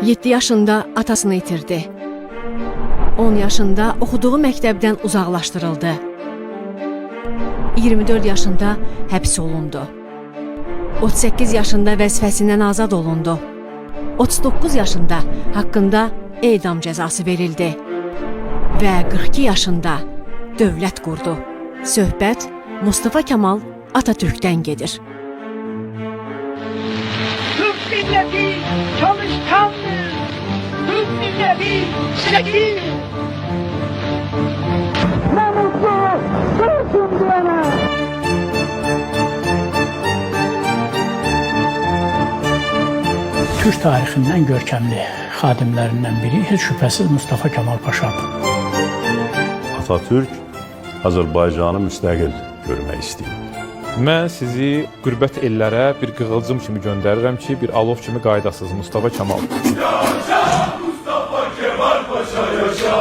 7 yaşında atasını itirdi. 10 yaşında oxuduğu məktəbdən uzaqlaşdırıldı. 24 yaşında həbs olundu. 38 yaşında vəzifəsindən azad olundu. 39 yaşında haqqında edam cəzası verildi. Və 42 yaşında dövlət qurdu. Söhbət Mustafa Kemal Atatürk'dən gedir. Türk milleti çalışkandır. Türk milleti zeki. Ne mutlu Türk'üm diyene. Türk tarixindən görkəmli xadimlərindən biri heç şübhəsiz Mustafa Kemal Paşadır. Atatürk Azərbaycanı müstəqil görmək istəyir. Mən sizi qürbət ellərə bir qığılcım kimi göndərirəm ki, bir alov kimi qaydasınız Mustafa Kemal. Yaşa Mustafa Kemal Paşa yaşa.